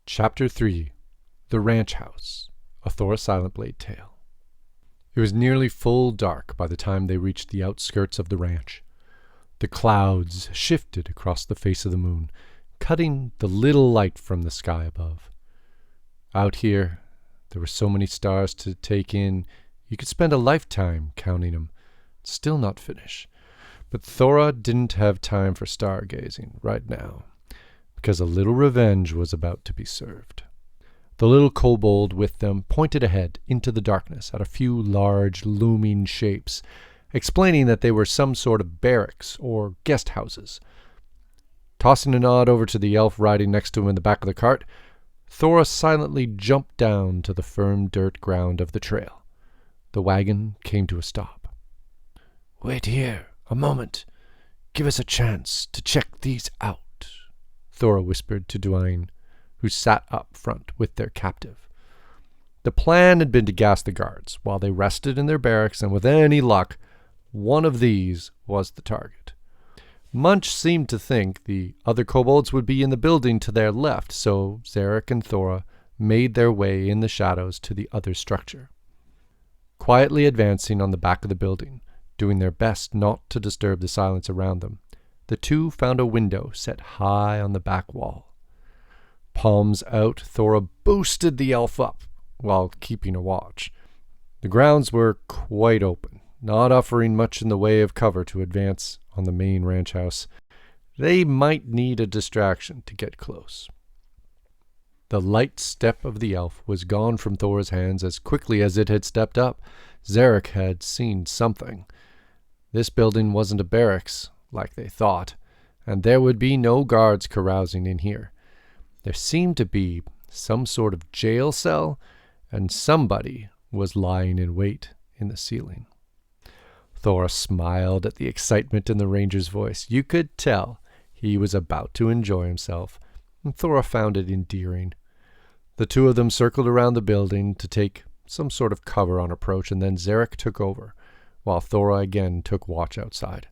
Chapter 3 The Ranch House, a Thora Silentblade Tale. It was nearly full dark by the time they reached the outskirts of the ranch. The clouds shifted across the face of the moon, cutting the little light from the sky above. Out here, there were so many stars to take in, you could spend a lifetime counting them, still not finish. But Thora didn't have time for stargazing right now, because a little revenge was about to be served. The little kobold with them pointed ahead into the darkness at a few large, looming shapes, explaining that they were some sort of barracks or guest houses. Tossing a nod over to the elf riding next to him in the back of the cart, Thora silently jumped down to the firm dirt ground of the trail. The wagon came to a stop. "Wait here, a moment. Give us a chance to check these out," Thora whispered to Dwayne, who sat up front with their captive. The plan had been to gas the guards while they rested in their barracks, and with any luck, one of these was the target. Munch seemed to think the other kobolds would be in the building to their left, so Zarek and Thora made their way in the shadows to the other structure. Quietly advancing on the back of the building, doing their best not to disturb the silence around them, the two found a window set high on the back wall. Palms out, Thora boosted the elf up while keeping a watch. The grounds were quite open, not offering much in the way of cover to advance on the main ranch house. They might need a distraction to get close. The light step of the elf was gone from Thora's hands as quickly as it had stepped up. Zarek had seen something. This building wasn't a barracks, like they thought, and there would be no guards carousing in here. There seemed to be some sort of jail cell, and somebody was lying in wait in the ceiling. Thora smiled at the excitement in the ranger's voice. You could tell he was about to enjoy himself, and Thora found it endearing. The two of them circled around the building to take some sort of cover on approach, and then Zarek took over, while Thora again took watch outside.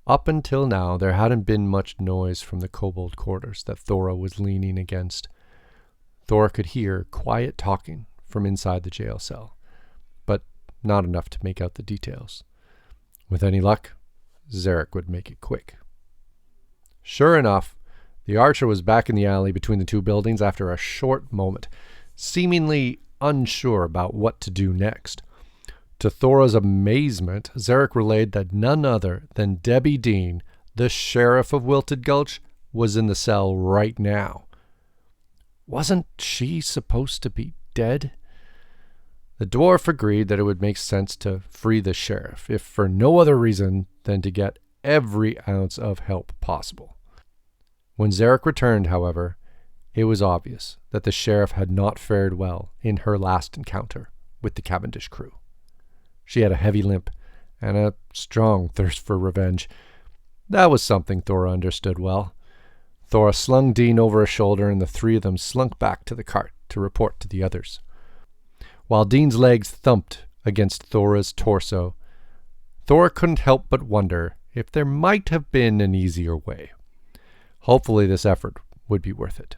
Up until now, there hadn't been much noise from the kobold quarters that Thora was leaning against. Thora could hear quiet talking from inside the jail cell, but not enough to make out the details. With any luck, Zarek would make it quick. Sure enough, the archer was back in the alley between the two buildings after a short moment, seemingly unsure about what to do next. To Thora's amazement, Zarek relayed that none other than Debbie Dean, the sheriff of Wilted Gulch, was in the cell right now. Wasn't she supposed to be dead? The dwarf agreed that it would make sense to free the sheriff, if for no other reason than to get every ounce of help possible. When Zarek returned, however, it was obvious that the sheriff had not fared well in her last encounter with the Cavendish crew. She had a heavy limp and a strong thirst for revenge. That was something Thora understood well. Thora slung Dean over her shoulder, and the three of them slunk back to the cart to report to the others. While Dean's legs thumped against Thora's torso, Thora couldn't help but wonder if there might have been an easier way. Hopefully this effort would be worth it.